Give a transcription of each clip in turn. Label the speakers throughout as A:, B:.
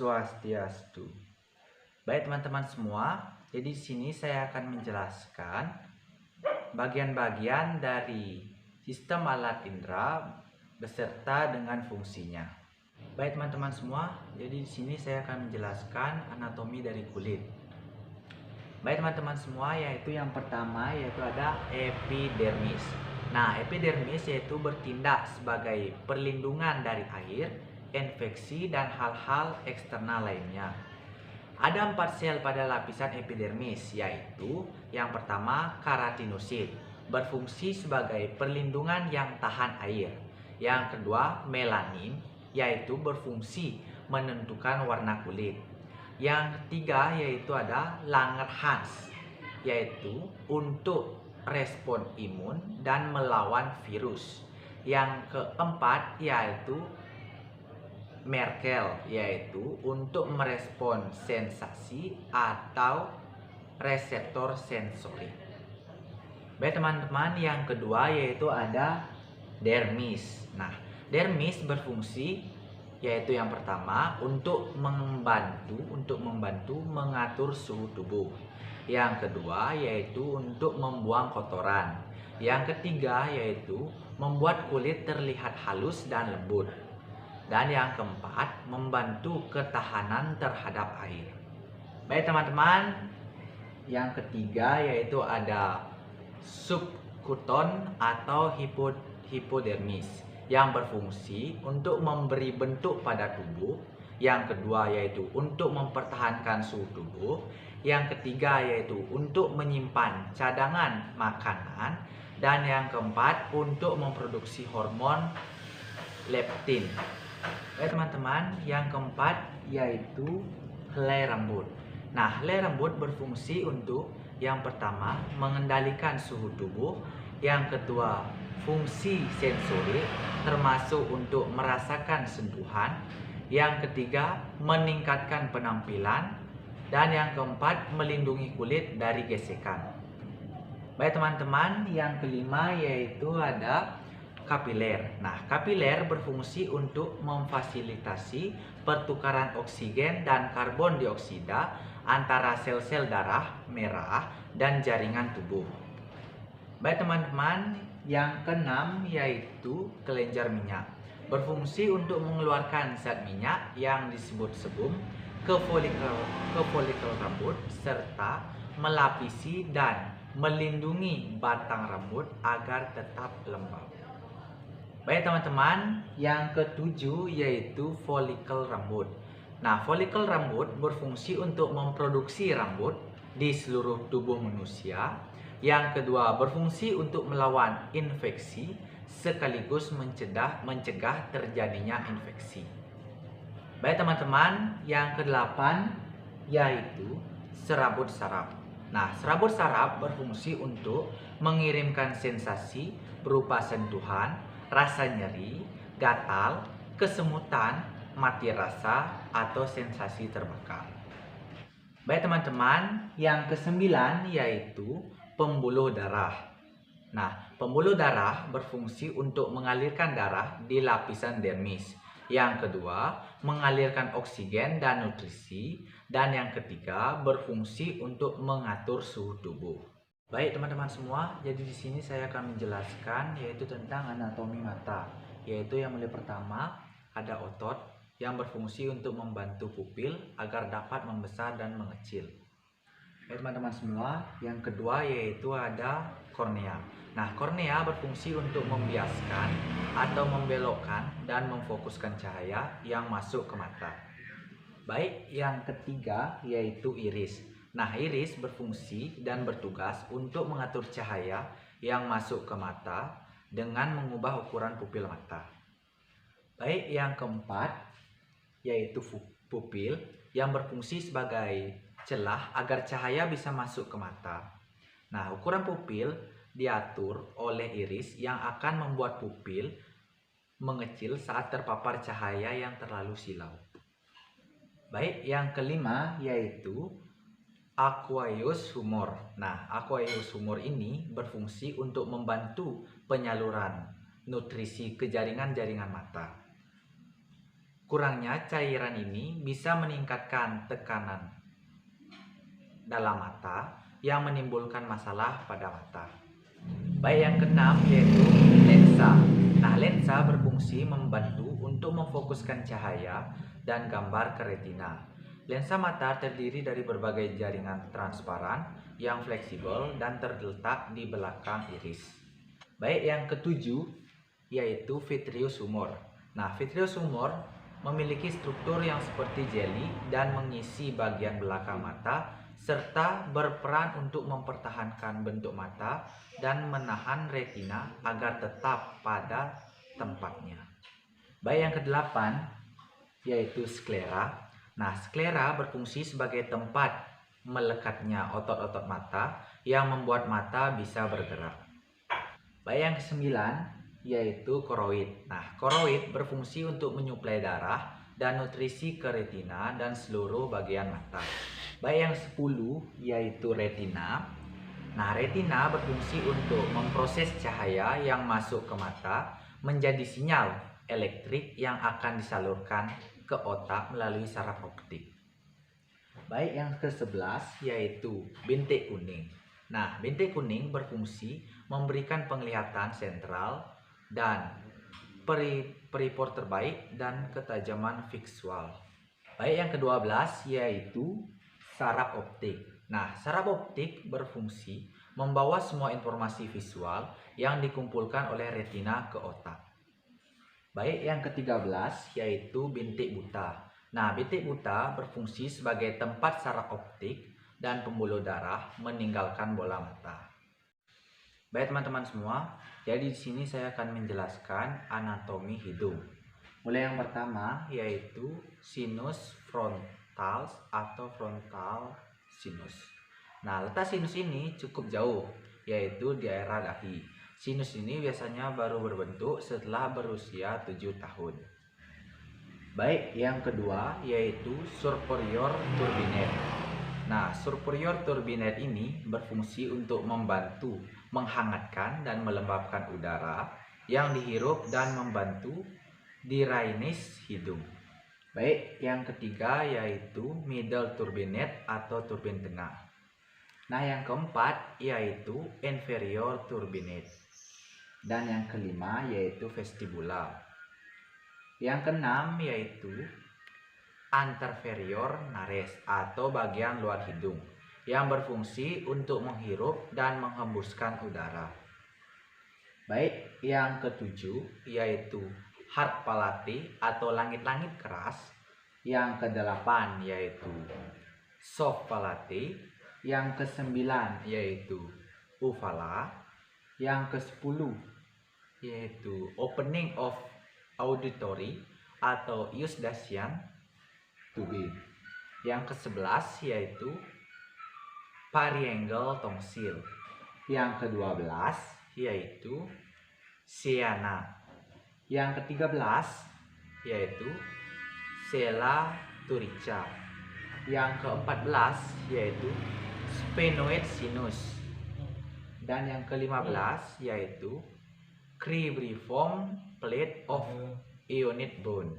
A: Swastiastu. Baik teman-teman semua, jadi di sini saya akan menjelaskan bagian-bagian dari sistem alat indera beserta dengan fungsinya. Baik teman-teman semua, jadi di sini saya akan menjelaskan anatomi dari kulit. Baik teman-teman semua, yaitu yang pertama yaitu ada epidermis. Nah, epidermis yaitu bertindak sebagai perlindungan dari air, infeksi, dan hal-hal eksternal lainnya. Ada 4 sel pada lapisan epidermis, yaitu yang pertama keratinosit, berfungsi sebagai perlindungan yang tahan air. Yang kedua melanin, yaitu berfungsi menentukan warna kulit. Yang ketiga yaitu ada Langerhans, yaitu untuk respon imun dan melawan virus. Yang keempat yaitu Merkel, yaitu untuk merespon sensasi atau reseptor sensori. Baik teman-teman, yang kedua yaitu ada dermis. Nah, dermis berfungsi yaitu yang pertama untuk membantu mengatur suhu tubuh. Yang kedua yaitu untuk membuang kotoran. Yang ketiga yaitu membuat kulit terlihat halus dan lembut. Dan yang keempat, membantu ketahanan terhadap air. Baik teman-teman, yang ketiga yaitu ada subkuton atau hipodermis yang berfungsi untuk memberi bentuk pada tubuh. Yang kedua yaitu untuk mempertahankan suhu tubuh. Yang ketiga yaitu untuk menyimpan cadangan makanan. Dan yang keempat untuk memproduksi hormon leptin. Baik teman-teman, yang keempat yaitu helai rambut. Nah, helai rambut berfungsi untuk yang pertama mengendalikan suhu tubuh, yang kedua fungsi sensori termasuk untuk merasakan sentuhan, yang ketiga meningkatkan penampilan, dan yang keempat melindungi kulit dari gesekan. Baik teman-teman, yang kelima yaitu ada kapiler. Nah, kapiler berfungsi untuk memfasilitasi pertukaran oksigen dan karbon dioksida antara sel-sel darah merah dan jaringan tubuh. Baik teman-teman, yang keenam yaitu kelenjar minyak. Berfungsi untuk mengeluarkan zat minyak yang disebut sebum ke folikel rambut serta melapisi dan melindungi batang rambut agar tetap lembab. Baik teman-teman, yang ketujuh yaitu folikel rambut. Nah, folikel rambut berfungsi untuk memproduksi rambut di seluruh tubuh manusia. Yang kedua, berfungsi untuk melawan infeksi sekaligus mencegah terjadinya infeksi. Baik teman-teman, yang kedelapan yaitu serabut saraf. Nah, serabut saraf berfungsi untuk mengirimkan sensasi berupa sentuhan, rasa nyeri, gatal, kesemutan, mati rasa, atau sensasi terbakar. Baik teman-teman, yang kesembilan yaitu pembuluh darah. Nah, pembuluh darah berfungsi untuk mengalirkan darah di lapisan dermis. Yang kedua, mengalirkan oksigen dan nutrisi. Dan yang ketiga, berfungsi untuk mengatur suhu tubuh. Baik teman-teman semua, jadi di sini saya akan menjelaskan yaitu tentang anatomi mata. Yaitu yang mulai pertama ada otot yang berfungsi untuk membantu pupil agar dapat membesar dan mengecil. Baik teman-teman semua, yang kedua yaitu ada kornea. Nah, kornea berfungsi untuk membiaskan atau membelokkan dan memfokuskan cahaya yang masuk ke mata. Baik, yang ketiga yaitu iris. Nah, iris berfungsi dan bertugas untuk mengatur cahaya yang masuk ke mata dengan mengubah ukuran pupil mata. Baik, yang keempat yaitu pupil yang berfungsi sebagai celah agar cahaya bisa masuk ke mata. Nah, ukuran pupil diatur oleh iris yang akan membuat pupil mengecil saat terpapar cahaya yang terlalu silau. Baik, yang kelima yaitu aqueous humor. Nah, aqueous humor ini berfungsi untuk membantu penyaluran nutrisi ke jaringan-jaringan mata. Kurangnya cairan ini bisa meningkatkan tekanan dalam mata yang menimbulkan masalah pada mata. Baik, yang keenam yaitu lensa. Nah, lensa berfungsi membantu untuk memfokuskan cahaya dan gambar ke retina. Lensa mata terdiri dari berbagai jaringan transparan yang fleksibel dan terletak di belakang iris. Baik, yang ketujuh yaitu vitreous humor. Nah, vitreous humor memiliki struktur yang seperti jeli dan mengisi bagian belakang mata serta berperan untuk mempertahankan bentuk mata dan menahan retina agar tetap pada tempatnya. Baik, yang kedelapan yaitu sklera. Nah, sklera berfungsi sebagai tempat melekatnya otot-otot mata yang membuat mata bisa bergerak. Baik, yang kesembilan yaitu koroid. Nah, koroid berfungsi untuk menyuplai darah dan nutrisi ke retina dan seluruh bagian mata. Baik, yang 10 yaitu retina. Nah, retina berfungsi untuk memproses cahaya yang masuk ke mata menjadi sinyal elektrik yang akan disalurkan ke otak melalui saraf optik. Baik, yang ke-11 yaitu bintik kuning. Nah, bintik kuning berfungsi memberikan penglihatan sentral dan peripor terbaik dan ketajaman visual. Baik, yang ke-12 yaitu saraf optik. Nah, saraf optik berfungsi membawa semua informasi visual yang dikumpulkan oleh retina ke otak. Baik, yang ke-13 yaitu bintik buta. Nah, bintik buta berfungsi sebagai tempat saraf optik dan pembuluh darah meninggalkan bola mata. Baik teman-teman semua, jadi di sini saya akan menjelaskan anatomi hidung. Mulai yang pertama yaitu sinus frontals atau frontal sinus. Nah, letak sinus ini cukup jauh, yaitu di area dahi. Sinus ini biasanya baru berbentuk setelah berusia 7 tahun. Baik, yang kedua yaitu superior turbinate. Nah, superior turbinate ini berfungsi untuk membantu menghangatkan dan melembabkan udara yang dihirup dan membantu drainis hidung. Baik, yang ketiga yaitu middle turbinate atau turbin tengah. Nah, yang keempat yaitu inferior turbinate. Dan yang kelima yaitu vestibular. Yang keenam yaitu anterferior nares atau bagian luar hidung yang berfungsi untuk menghirup dan menghembuskan udara. Baik, yang ketujuh yaitu hard palate atau langit-langit keras. Yang kedelapan yaitu soft palate. Yang kesembilan yaitu uvala. Yang ke-10 yaitu opening of auditory atau eustachian tube. Yang ke-11 yaitu pharyngeal tonsil. Yang ke-12 yaitu sciana. Yang ke-13 yaitu sella turica. Yang ke-14 yaitu sphenoid sinus. Dan yang ke-15 yaitu cribriform plate of ionid bone.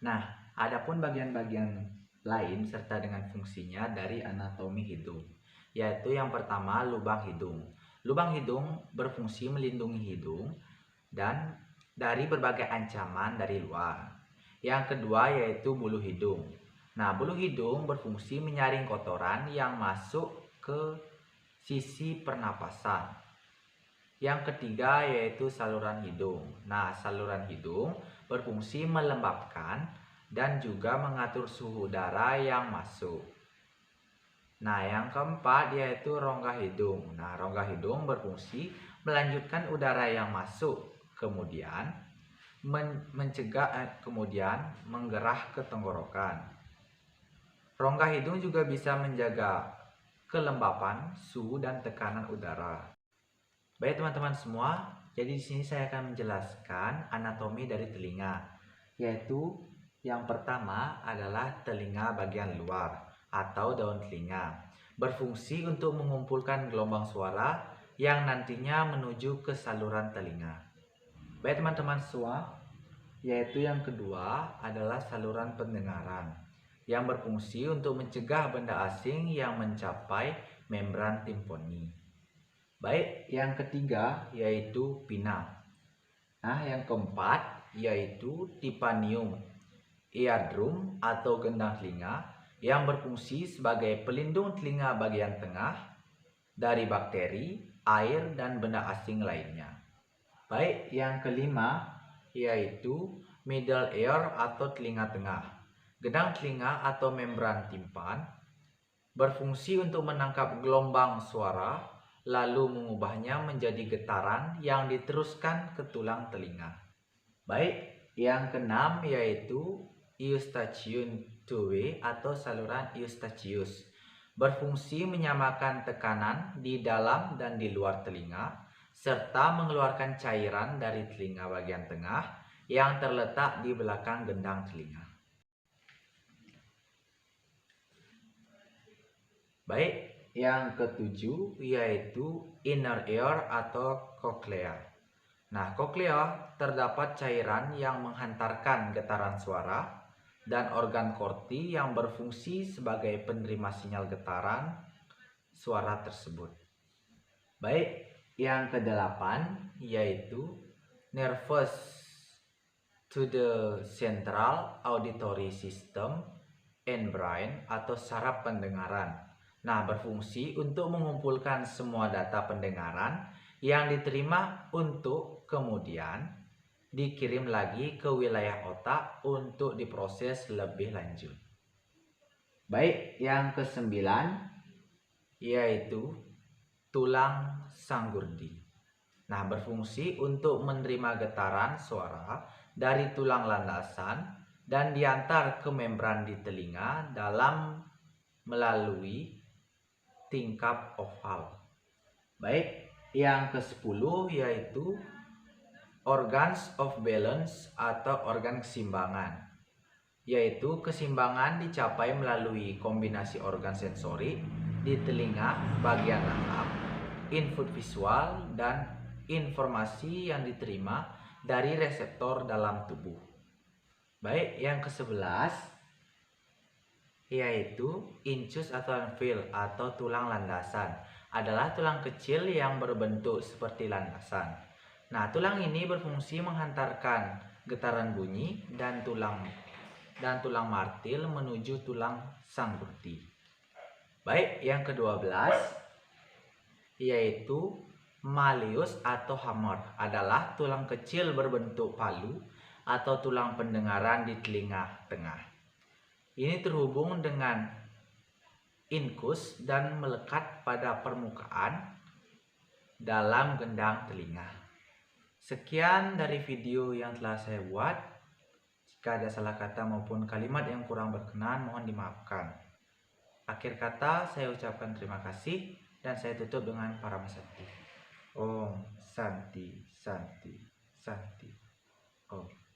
A: Nah, adapun bagian-bagian lain serta dengan fungsinya dari anatomi hidung, yaitu yang pertama lubang hidung. Lubang hidung berfungsi melindungi hidung dan dari berbagai ancaman dari luar. Yang kedua yaitu bulu hidung. Nah, bulu hidung berfungsi menyaring kotoran yang masuk ke sisi pernapasan. Yang ketiga yaitu saluran hidung. Nah, saluran hidung berfungsi melembabkan dan juga mengatur suhu udara yang masuk. Nah, yang keempat yaitu rongga hidung. Nah, rongga hidung berfungsi melanjutkan udara yang masuk, kemudian kemudian menggerah ke tenggorokan. Rongga hidung juga bisa menjaga kelembapan, suhu dan tekanan udara. Baik teman-teman semua, jadi di sini saya akan menjelaskan anatomi dari telinga, yaitu yang pertama adalah telinga bagian luar atau daun telinga. Berfungsi untuk mengumpulkan gelombang suara yang nantinya menuju ke saluran telinga. Baik teman-teman semua, yaitu yang kedua adalah saluran pendengaran yang berfungsi untuk mencegah benda asing yang mencapai membran timpani. Baik, yang ketiga yaitu pinna. Nah, yang keempat yaitu timpanium, eardrum atau gendang telinga yang berfungsi sebagai pelindung telinga bagian tengah dari bakteri, air, dan benda asing lainnya. Baik, yang kelima yaitu middle ear atau telinga tengah. Gendang telinga atau membran timpan berfungsi untuk menangkap gelombang suara lalu mengubahnya menjadi getaran yang diteruskan ke tulang telinga. Baik, yang keenam yaitu eustachian two-way atau saluran eustachius. Berfungsi menyamakan tekanan di dalam dan di luar telinga serta mengeluarkan cairan dari telinga bagian tengah yang terletak di belakang gendang telinga. Baik, yang ketujuh yaitu inner ear atau cochlea. Nah, cochlea terdapat cairan yang menghantarkan getaran suara dan organ korti yang berfungsi sebagai penerima sinyal getaran suara tersebut. Baik, yang kedelapan yaitu nervous to the central auditory system and brain atau saraf pendengaran. Nah, berfungsi untuk mengumpulkan semua data pendengaran yang diterima untuk kemudian dikirim lagi ke wilayah otak untuk diproses lebih lanjut. Baik, yang kesembilan yaitu tulang sanggurdi. Nah, berfungsi untuk menerima getaran suara dari tulang landasan dan diantar ke membran di telinga dalam melalui tingkap oval. Baik, yang ke-10 yaitu organs of balance atau organ keseimbangan, yaitu keseimbangan dicapai melalui kombinasi organ sensori di telinga bagian lahap, input visual, dan informasi yang diterima dari reseptor dalam tubuh. Baik, yang ke-11 yaitu incus atau anvil atau tulang landasan. Adalah tulang kecil yang berbentuk seperti landasan. Nah, tulang ini berfungsi menghantarkan getaran bunyi dan tulang martil menuju tulang sanggurdi. Baik, yang ke-12 yaitu malleus atau hammer. Adalah tulang kecil berbentuk palu atau tulang pendengaran di telinga tengah. Ini terhubung dengan incus dan melekat pada permukaan dalam gendang telinga. Sekian dari video yang telah saya buat. Jika ada salah kata maupun kalimat yang kurang berkenan, mohon dimaafkan. Akhir kata, saya ucapkan terima kasih dan saya tutup dengan Param Santi. Om Santi Santi Santi Om.